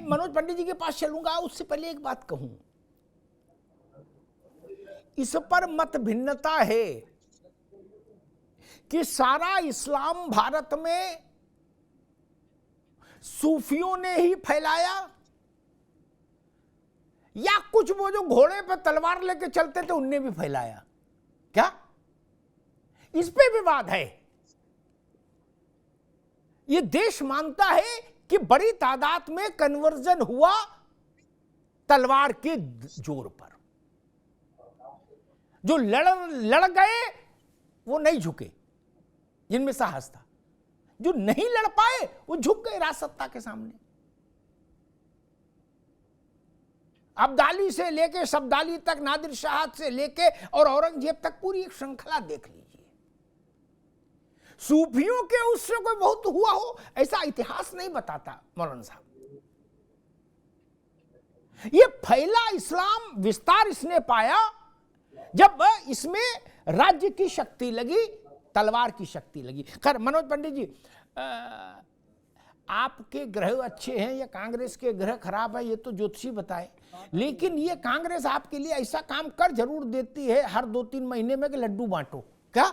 मनोज पंडित जी के पास चलूंगा, उससे पहले एक बात कहूं, इस पर मत भिन्नता है कि सारा इस्लाम भारत में सूफियों ने ही फैलाया या कुछ वो जो घोड़े पर तलवार लेके चलते थे उनने भी फैलाया, क्या इस पे विवाद है। ये देश मानता है कि बड़ी तादाद में कन्वर्जन हुआ तलवार के जोर पर, जो लड़ गए वो नहीं झुके, जिनमें साहस था, जो नहीं लड़ पाए वो झुक गए राजसत्ता के सामने। अब्दाली से लेके शब्दाली तक, नादिर शाह से लेके और औरंगजेब तक पूरी एक श्रृंखला देख लीजिए। सूफियों के उससे कोई बहुत हुआ हो ऐसा इतिहास नहीं बताता मौलाना साहब। ये फैला इस्लाम, विस्तार इसने पाया जब इसमें राज्य की शक्ति लगी, तलवार की शक्ति लगी। खैर मनोज पंडित जी, आपके ग्रह अच्छे हैं या कांग्रेस के ग्रह खराब है ये तो ज्योतिषी बताए, लेकिन ये कांग्रेस आपके लिए ऐसा काम कर जरूर देती है हर 2-3 महीने में कि लड्डू बांटो, क्या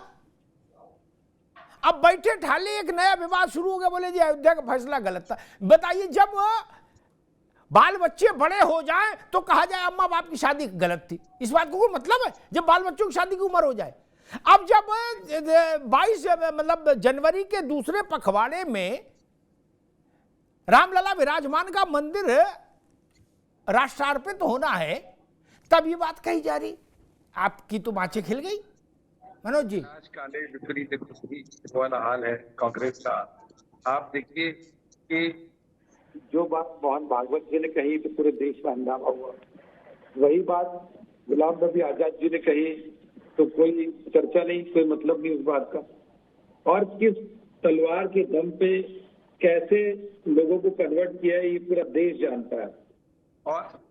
अब बैठे ठाले एक नया विवाद शुरू हो गया, बोले जी अयोध्या का फैसला गलत था। बताइए, जब बाल बच्चे बड़े हो जाएं तो कहा जाए अम्मा बाप की शादी गलत थी, इस बात को कोई मतलब है? जब बाल बच्चों की शादी की उम्र हो जाए, अब जब 22 मतलब जनवरी के दूसरे पखवाड़े में रामलला विराजमान का मंदिर राष्ट्रार्पित होना है, तब ये बात कही जा रही, आपकी तो बातें खिल गई मनोज जी। आज काले विपरीत वाला हाल है कांग्रेस का। आप देखिए कि जो बात मोहन भागवत जी ने कही तो पूरे देश में हंगामा हुआ, वही बात गुलाम नबी आजाद जी ने कही तो कोई चर्चा नहीं, कोई मतलब नहीं उस बात का। और किस तलवार के दम पे कैसे लोगों को कन्वर्ट किया है ये पूरा देश जानता है, और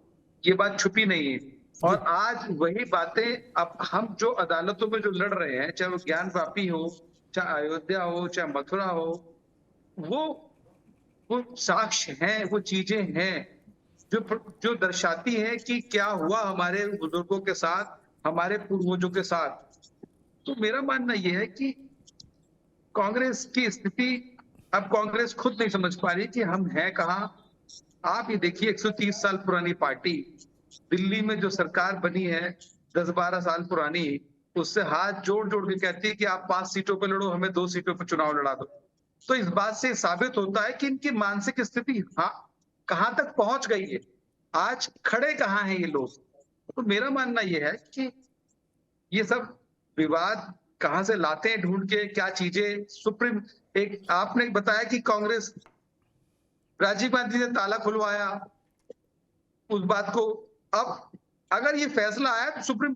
ये बात छुपी नहीं है। और आज वही बातें अब हम जो अदालतों में जो लड़ रहे हैं, चाहे वो ज्ञान वापी हो, चाहे अयोध्या हो, चाहे मथुरा हो, वो साक्ष्य हैं, वो चीजें हैं जो दर्शाती हैं कि क्या हुआ हमारे बुजुर्गों के साथ, हमारे पूर्वजों के साथ। तो मेरा मानना यह है कि कांग्रेस की स्थिति अब कांग्रेस खुद नहीं समझ पा रही कि हम हैं कहां। आप ये देखिए 130 साल पुरानी पार्टी, दिल्ली में जो सरकार बनी है 10-12 साल पुरानी, उससे हाथ जोड़ जोड़ के कहती है कि आप 5 सीटों पर लड़ो, हमें 2 सीटों पर चुनाव लड़ा दो। तो इस बात से साबित होता है कि इनकी मानसिक स्थिति कहां तक पहुंच गई है, आज खड़े कहां हैं ये लोग। तो मेरा मानना यह है कि ये सब विवाद कहां से लाते हैं ढूंढ के, क्या चीजें सुप्रीम, एक आपने बताया कि कांग्रेस, राजीव गांधी ने ताला खुलवाया उस बात को। अब अगर ये फैसला आया तो सुप्रीम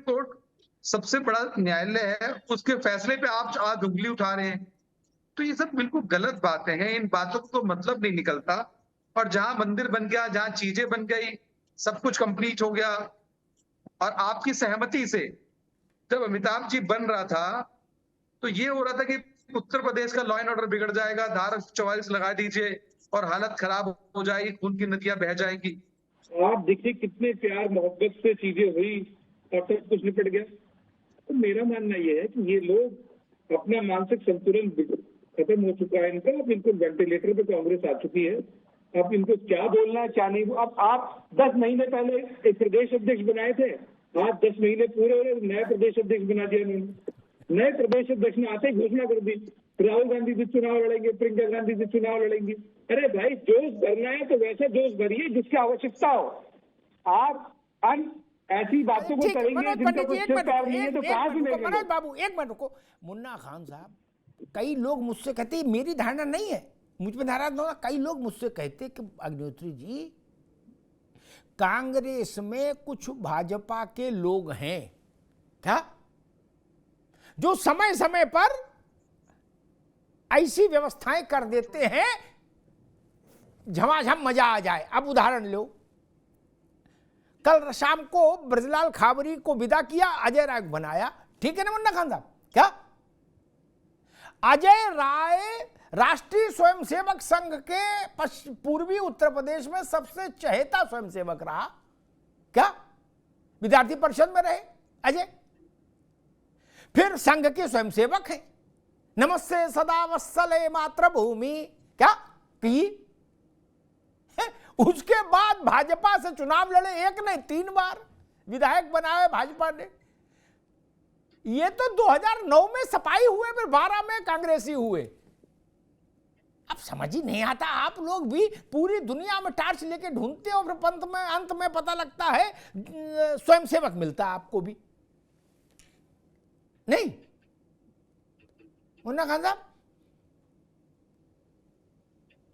कोर्ट सबसे बड़ा न्यायालय है, उसके फैसले पे आप आज उंगली उठा रहे हैं, तो ये सब बिल्कुल गलत बातें हैं। इन बातों को तो मतलब नहीं निकलता। और जहां मंदिर बन गया, जहां चीजें बन गई, सब कुछ कंप्लीट हो गया, और आपकी सहमति से जब अमिताभ जी बन रहा था तो ये हो रहा था कि उत्तर प्रदेश का लॉ एंड ऑर्डर बिगड़ जाएगा, धारा 44 लगा दीजिए और हालत खराब हो जाएगी, खून की नदियां बह जाएंगी। आप देखिए कितने प्यार मोहब्बत से चीजें हुई और सब कुछ निपट गया। तो मेरा मानना यह है कि ये लोग अपना मानसिक संतुलन खत्म हो चुका है इनका। अब इनको वेंटिलेटर पे कांग्रेस आ चुकी है, अब इनको क्या बोलना है क्या नहीं। अब आप 10 महीने पहले एक प्रदेश अध्यक्ष बनाए थे, आज 10 महीने पूरे हो रहे, नए प्रदेश अध्यक्ष बना दिया उन्होंने। नए प्रदेश अध्यक्ष ने आते ही घोषणा कर दी राहुल गांधी जी चुनाव लड़ेंगे, प्रियंका गांधी जी चुनाव लड़ेंगी। अरे भाई, जोश भरना है तो वैसा जोश भरिए जिसकी आवश्यकता हो। आप ऐसी बातों को करेंगे जिनका कुछ सिर नहीं है तो कहां से लेंगे? मनोज बाबू एक मिनट रुको। मुन्ना खान साहब, कई लोग मुझसे कहते हैं, मेरी धारणा नहीं है, मुझ पे नाराज होगा, कई लोग मुझसे कहते कि अग्निहोत्री जी कांग्रेस में कुछ भाजपा के लोग हैं क्या, जो समय समय पर ऐसी व्यवस्थाएं कर देते हैं झमाझम मजा आ जाए। अब उदाहरण लो, कल शाम को ब्रजलाल खाबरी को विदा किया, अजय राय को बनाया, ठीक है ना मुन्ना खान साहब? क्या अजय राय राष्ट्रीय स्वयंसेवक संघ के पूर्वी उत्तर प्रदेश में सबसे चहेता स्वयंसेवक रहा क्या? विद्यार्थी परिषद में रहे अजय। फिर संघ के स्वयंसेवक हैं, नमस्ते सदा वत्सले मातृभूमि क्या की। उसके बाद भाजपा से चुनाव लड़े, एक नहीं 3 बार विधायक बनाए भाजपा ने। ये तो 2009 में सपाई हुए, फिर 12 में कांग्रेसी हुए। अब समझ ही नहीं आता, आप लोग भी पूरी दुनिया में टार्च लेके ढूंढते हो, फिर अंत में पता लगता है स्वयंसेवक मिलता है आपको भी नहीं। मुन्ना खान साहब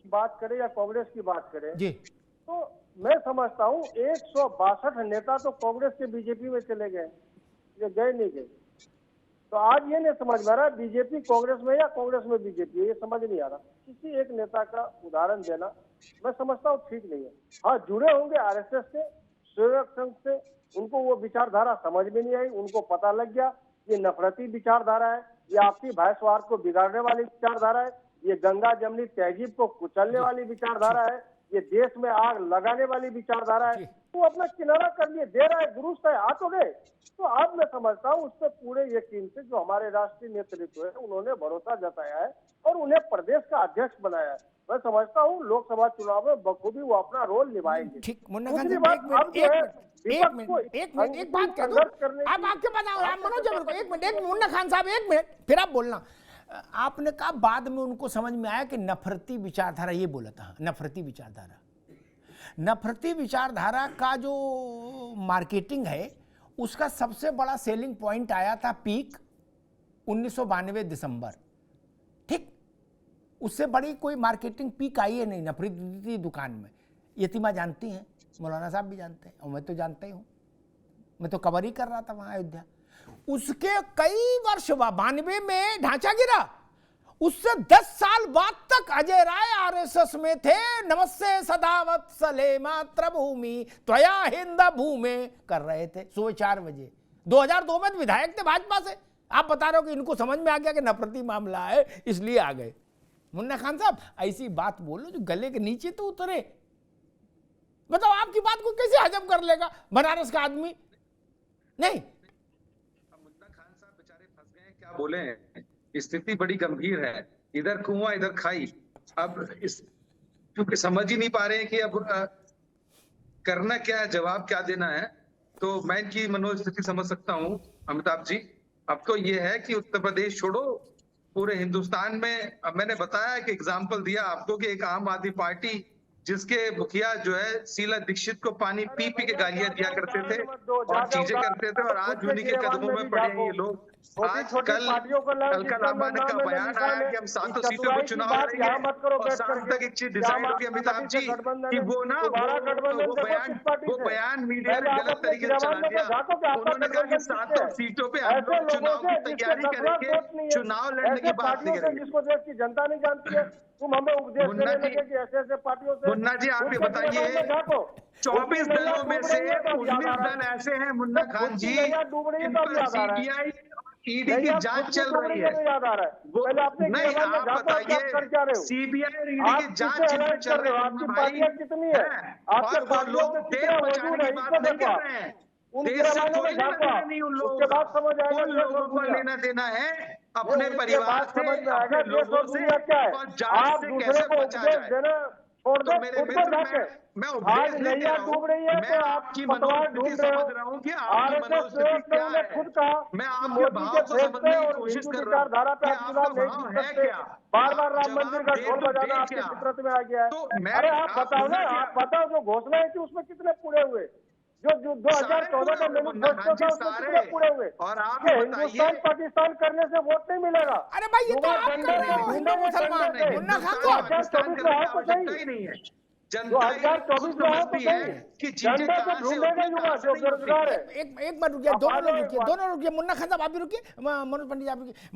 बात करें या कांग्रेस की बात करें जी, तो मैं समझता हूं 162 नेता तो कांग्रेस के बीजेपी में चले गए, ये गए नहीं गए। तो आज ये नहीं समझ में आ रहा बीजेपी कांग्रेस में या कांग्रेस में बीजेपी है, ये समझ नहीं आ रहा। किसी एक नेता का उदाहरण देना मैं समझता हूँ ठीक नहीं है। हाँ, जुड़े होंगे आरएसएस से, सेवक संघ से, उनको वो विचारधारा समझ में नहीं आई, उनको पता लग गया ये नफरती विचारधारा है, ये आपसी भाईचारे को बिगाड़ने वाली विचारधारा है, ये गंगा जमनी तहजीब को कुचलने वाली विचारधारा है, ये देश में आग लगाने वाली विचारधारा है। तो अपना किनारा कर लिए, दे रहा है, दुरुस्त है, आ तो गए। तो अब मैं समझता हूँ उस पर पूरे यकीन से जो हमारे राष्ट्रीय नेतृत्व है उन्होंने भरोसा जताया है और उन्हें प्रदेश का अध्यक्ष बनाया है। मैं समझता हूँ लोकसभा चुनाव में बखूबी वो अपना रोल निभाएंगे। ठीक। मुन्ना खान दूसरी साहब बात, अब जो है एक बात कह दो, आप आपके पास आप मनोज एक मिनट, मुन्ना खान साहब 1 मिनट, फिर आप बोलना। आपने कहा बाद में उनको समझ में आया कि नफरती विचारधारा, ये बोला था नफरती विचारधारा। नफरती विचारधारा का जो मार्केटिंग है उसका सबसे बड़ा सेलिंग पॉइंट आया था पीक 1992 दिसंबर, ठीक। उससे बड़ी कोई मार्केटिंग पीक आई है नहीं नफरती दुकान में। यतीमा जानती हैं, मौलाना साहब भी जानते हैं और मैं तो जानता ही हूँ, मैं तो कवर ही कर रहा था वहां अयोध्या। उसके कई वर्ष 92 में ढांचा गिरा, उससे 10 साल बाद तक अजय राय आरएसएस में थे। नमस्ते सदा वत्सले मातृभूमि त्वया हिंद भूमे कर रहे थे सुबह 4 बजे। 2002 में विधायक थे भाजपा से। आप बता रहे हो कि इनको समझ में आ गया कि नफरती मामला है इसलिए आ गए। मुन्ना खान साहब ऐसी बात बोलो जो गले के नीचे तो उतरे। बताओ आपकी बात को कैसे हजम कर लेगा बनारस का आदमी? नहीं, मुन्ना खान साहब बेचारे फंस गए, क्या बोले हैं, स्थिति बड़ी गंभीर है, इधर कुआं इधर खाई। अब इस क्योंकि समझ ही नहीं पा रहे हैं कि अब करना क्या है, जवाब क्या देना है। तो मैं इनकी मनोस्थिति समझ सकता हूँ अमिताभ जी। अब तो ये है कि उत्तर प्रदेश छोड़ो, पूरे हिंदुस्तान में, अब मैंने बताया कि एग्जाम्पल दिया आपको कि एक आम आदमी पार्टी जिसके मुखिया जो है शीला दीक्षित को पानी पी पी के गालियां दिया करते थे और चीजें करते थे, और आज उन्हीं के कदमों में पड़े हैं ये लोग। आज कल लाबाने का बयान आया कि हम 7 सीटों पर चुनाव लड़ेंगे और शाम तक एक चीज डिसाइड होगी अमिताभ जी कि वो बयान मीडिया ने गलत तरीके से चला दिया। उन्होंने कहा कि 7 सीटों पे हम लोग चुनाव की तैयारी करेंगे, चुनाव लड़ने की बात नहीं करेंगे। जिसको देश की जनता नहीं जानती है, तुम हमें उपदेश देने लगे कि ऐसे पार्टियों से। मुन्ना जी आप ये बताइए, 24 दलों में से 19 दल ऐसे हैं मुन्ना खान जी जिन पर सीबीआई ईडी की जांच चल रही है। वो नहीं, आप बताइए सीबीआई और ईडी की जांच जिन पर चल रही है आपकी पार्टियां कितनी है? आपके और लोग देश बचाने की बात नहीं कर रहे हैं। देश से कोई लेना देना नहीं उन लोगों का, उन लोगों को लेना देना है अपने परिवार से, अपने लोगों से, और जांच से कैसे बचा जाए। तो मेरे मित्र, मैं उपदेश नहीं दे रहा हूँ, मैं आपकी मनोस्थिति समझ रहा हूँ कि आपकी मनोस्थिति क्या है। मैं आपके भाव को समझने की कोशिश कर रहा हूँ कि आपका भाव है क्या। बार-बार राम मंदिर का ढोल बजाना आपके फितरत में आ गया है। तो मैं अरे आप बताओ ना, आप बताओ जो घोषणा है कि उसमें कितने पूरे हुए? जो 2014 में मैनिफेस्टो था उसमें कितने पूरे हुए? और आप हिंदुस्तान पाकिस्तान करने से वोट नहीं मिलेगा। अरे भाई ये तो आप कर रहे हो, हिंदू मुसलमान मुन्ना खान साहब ही नहीं है। 2024 में तो है कि चीजें कहां से जो बेरोजगार है। एक बार रुकिए, दोनों रुकिए मुन्ना खान साहब आप भी रुकिए, मनोज पंडित आप रुकिए।